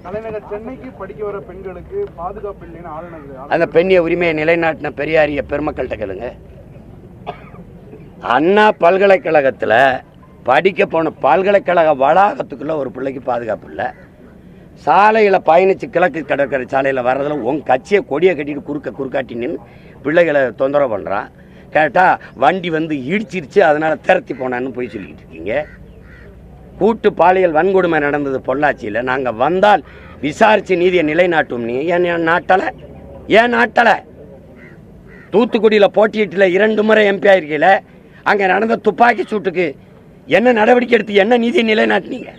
தலைநகர் சென்னைக்கு படிக்க வர பெண்களுக்கு பாதுகாப்பு இல்லைன்னு ஆளுநர் அந்த பெண்ணிய உரிமையை நிலைநாட்டின பெரியாரிய பெருமக்கள்கிட்ட கேளுங்க. அண்ணா பல்கலைக்கழகத்தில் படிக்க போன பல்கலைக்கழக வளாகத்துக்குள்ள ஒரு பிள்ளைக்கு பாதுகாப்பு இல்லை. சாலையில் பயணித்து கிழக்கு கடற்கரை சாலையில் வர்றதில் உன் கட்சியை கொடியை கட்டிட்டு குறுக்காட்டி நின்று பிள்ளைகளை தொந்தரவு பண்ணுறான். கேட்டால் வண்டி வந்து இடிச்சிருச்சு, அதனால் திரத்தி போனான்னு போய் சொல்லிக்கிட்டு இருக்கீங்க. கூட்டு பாலியல் வன்கொடுமை நடந்தது பொள்ளாச்சியில். நாங்கள் வந்தால் விசாரித்து நீதியை நிலைநாட்டும். நீ ஏன் நாட்டலை? தூத்துக்குடியில் போட்டியிட்டில் 2 முறை எம்பி ஆயிருக்கீங்கள, அங்கே நடந்த துப்பாக்கி சூட்டுக்கு என்ன நடவடிக்கை எடுத்து என்ன நீதியை நிலைநாட்டினீங்க?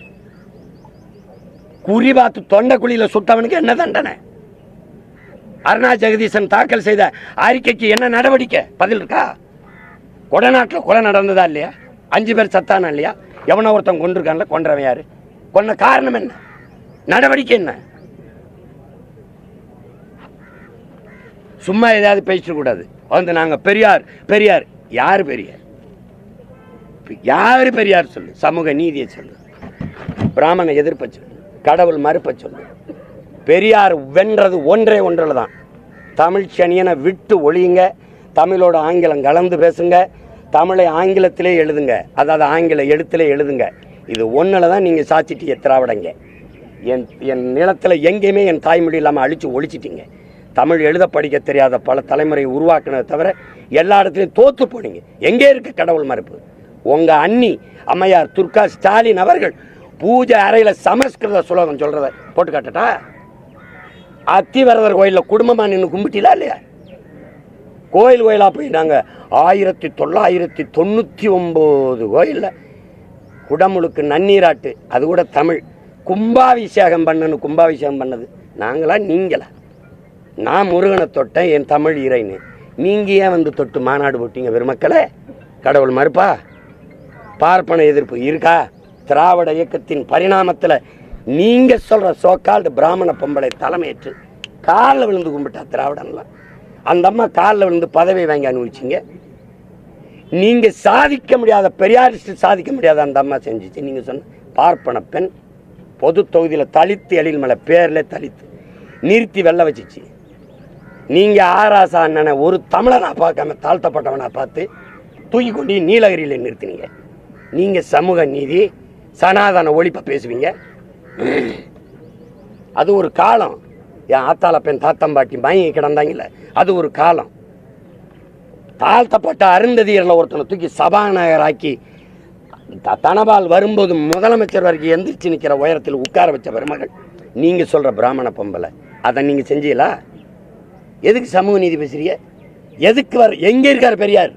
குறிபாத்து தொண்டைக்குழியில் சுட்டவனுக்கு என்ன தண்டனை? அருணா ஜெகதீசன் தாக்கல் செய்த அறிக்கைக்கு என்ன நடவடிக்கை? பதில் இருக்கா? கொடநாட்டில் கொலை நடந்ததா இல்லையா? 5 பேர் சத்தானா இல்லையா? எவனோ ஒருத்தன் கொண்டிருக்கான்ல, கொன்றவன் யாரு? கொன்ன காரணம் என்ன? நடவடிக்கை என்ன? சும்மா ஏதாவது பேசிட கூடாது. வந்து நாங்கள் பெரியார் யாரு பெரியார் சொல்லு. சமூக நீதியை சொல்லு, பிராமண எதிர்ப்பை சொல்லு, கடவுள் மறுப்பை சொல்லு. பெரியார் வென்றது ஒன்றில் தான். தமிழ் சனியனை விட்டு ஒழியுங்க. தமிழோட ஆங்கிலம் கலந்து பேசுங்க. தமிழை ஆங்கிலத்திலே எழுதுங்க, அதாவது ஆங்கில எழுத்திலே எழுதுங்க. இது ஒன்றில் தான் நீங்கள் சாச்சிட்டிய திராவிடங்க. என் நிலத்தில் எங்கேயுமே என் தாய்மொழி இல்லாமல் அழித்து ஒழிச்சிட்டிங்க. தமிழ் எழுத படிக்க தெரியாத பல தலைமுறையை உருவாக்குனதை தவிர எல்லா இடத்துலையும் தோற்று போனீங்க. எங்கே இருக்கு கடவுள் மறுப்பு? உங்கள் அண்ணி அம்மையார் துர்கா ஸ்டாலின் அவர்கள் பூஜை அறையில் சமஸ்கிருத சுலோகம் சொல்கிறத போட்டு காட்டட்டா? அத்திவரதர் கோயிலில் குடும்பமாக நின்று கும்பிட்டீங்களா இல்லையா? கோயிலாக போய் நாங்கள் 1999 கோயிலில் குடமுழுக்கு நன்னீராட்டு, அது கூட தமிழ் கும்பாபிஷேகம் பண்ணது நாங்களா நீங்களா? நான் முருகனை தொட்டேன், என் தமிழ் இறைன்னு. நீங்கள் ஏன் வந்து தொட்டு மாநாடு போட்டீங்க பெருமக்களே? கடவுள் மறுப்பா? பார்ப்பன எதிர்ப்பு இருக்கா? திராவிட இயக்கத்தின் பரிணாமத்தில் நீங்கள் சொல்கிற சோக்கால்டு பிராமண பொம்பளை தலைமையேற்று காலில் விழுந்து கும்பிட்டா திராவிடம்லாம். அந்த அம்மா காலில் விழுந்து பதவி வாங்கி அனுபவிச்சிங்க. நீங்கள் சாதிக்க முடியாத, பெரியாரிஸ்ட் சாதிக்க முடியாத அந்த அம்மா செஞ்சிச்சு. நீங்கள் சொன்ன பார்ப்பன பெண் பொது தொகுதியில் தலித்து எழில்மலை பேரில் தலித்து நிறுத்தி வெள்ள வச்சிச்சு. நீங்கள் ஆராசா அண்ணனை ஒரு தமிழனா பார்க்காம தாழ்த்தப்பட்டவனா பார்த்து தூக்கி கொண்டு நீலகிரியில் நிறுத்தினீங்க. நீங்கள் சமூக நீதி சனாதன ஒழிப்பை பேசுவீங்க. அது ஒரு காலம். என் ஆத்தாள பெண் தாத்தம்பாட்டி மயங்கி கிடந்தாங்கல்ல, அது ஒரு காலம். தாழ்த்தப்பட்ட அருந்ததியரில் ஒருத்தனை தூக்கி சபாநாயகராக்கி தனபால் வரும்போது முதலமைச்சர் வரைக்கும் எந்திரிச்சு நிற்கிற உயரத்தில் உட்கார வச்ச பெருமகள் நீங்கள் சொல்கிற பிராமண பொம்பளை. அதை நீங்கள் செஞ்சீங்களா? எதுக்கு சமூக நீதி பேசுறீங்க? எதுக்கு எங்கே இருக்கார் பெரியார்?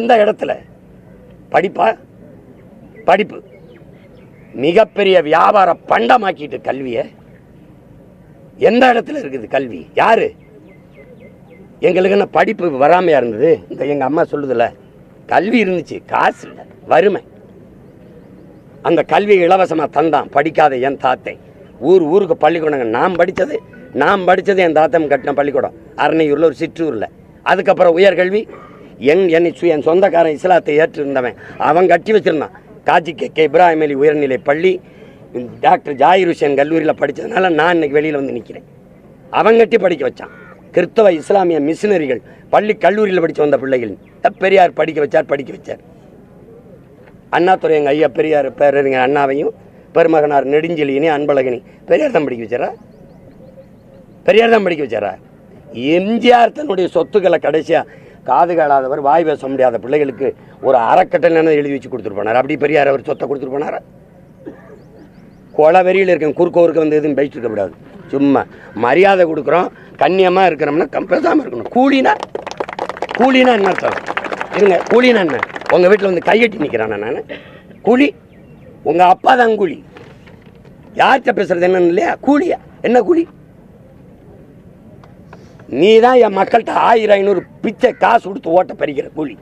எந்த இடத்துல? படிப்பு மிகப்பெரிய வியாபார பண்டமாக்கிட்டு கல்வியை எந்த இடத்துல இருக்குது கல்வி? யாரு? எங்களுக்கு என்ன படிப்பு வராமையா இருந்தது? இந்த எங்கள் அம்மா சொல்லுதில்ல, கல்வி இருந்துச்சு, காசு இல்லை, வறுமை. அந்த கல்வியை இலவசமாக தந்தான் படிக்காத என் தாத்தை. ஊருக்கு பள்ளிக்கூடங்க. நான் படித்தது என் தாத்தம் கட்டின பள்ளிக்கூடம் அரணையூரில், ஒரு சிற்றூரில். அதுக்கப்புறம் உயர்கல்வி என் சொந்தக்காரன் இஸ்லாத்தை ஏற்றிருந்தவன் அவன் கட்டி வச்சிருந்தான். காஜி கே இப்ராஹிம் அலி உயர்நிலை பள்ளி, டாக்டர் ஜாகிர் ஹுசேன் கல்லூரியில் படித்ததுனால நான் இன்னைக்கு வெளியில் வந்து நிற்கிறேன். அவன் கட்டி படிக்க வச்சான். கிறிஸ்தவ இஸ்லாமிய மிஷினரிகள் பள்ளி கல்லூரியில் படித்து வந்த பிள்ளைகள் பெரியார் படிக்க வச்சார். அண்ணாதுரை எங்கள் ஐயா பெரியார் பேரறிஞர் அண்ணாவையும் பெருமகனார் நெடுஞ்செழியனையும் அன்பழகனையும் பெரியார் தான் படிக்க வச்சாரா? எம்ஜிஆர் தன்னுடைய சொத்துக்களை கடைசியாக காது காலாதவர், வாய் பேச முடியாத பிள்ளைகளுக்கு ஒரு அறக்கட்டளை எழுதி வச்சு கொடுத்துட்டு போனார். அப்படி பெரியார் அவர் சொத்தை கொடுத்துட்டு போனாரா? கொலை வெறியில் இருக்கேன், குறுக்கோருக்கு வந்து எதுவும் பேசிட்டு இருக்கக்கூடாது. சும்மா மரியாதை கொடுக்குறோம், கண்ணியமாக இருக்கிறோம்னா பேசாமல் இருக்கணும். கூலினா என்ன அர்த்தம்? இருங்க, கூலினா என்ன? உங்கள் வீட்டில் வந்து கையெட்டி நிற்கிறானா நான்? கூலி உங்கள் அப்பா தான் கூலி. யார்கிட்ட பேசுறது என்னன்னு இல்லையா? கூலியா? என்ன கூலி? நீ தான் என் மக்கள்கிட்ட 1000-500 பிச்சை காசு கொடுத்து ஓட்ட பறிக்கிற கூலி.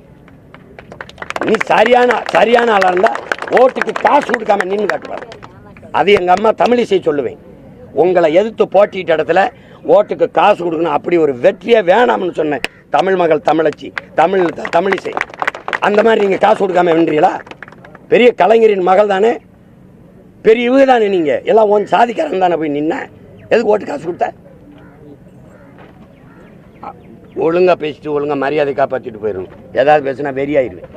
நீ சரியான ஆளாக இருந்தால் ஓட்டுக்கு காசு கொடுக்காம நின்று காட்டுவாங்க. அது எங்கள் அம்மா தமிழிசை சொல்லுவேன். உங்களை எதிர்த்து போட்டிட்ட இடத்துல ஓட்டுக்கு காசு கொடுக்கணும், அப்படி ஒரு வெற்றியே வேணாம்னு சொன்னேன். தமிழ் மகள் தமிழச்சி தமிழிசை. அந்த மாதிரி நீங்கள் காசு கொடுக்காம வென்றீங்களா? பெரிய கலைஞரின் மகள் தானே, பெரிய இவங்க தானே நீங்கள் எல்லாம் உன் சாதிக்காரன் தானே போய் நின்ன, எதுக்கு ஓட்டு காசு கொடுத்த? ஒழுங்காக பேசிட்டு ஒழுங்காக மரியாதை காப்பாற்றிட்டு போயிடும். ஏதாவது பேசுனா வெறியாயிருவேன்.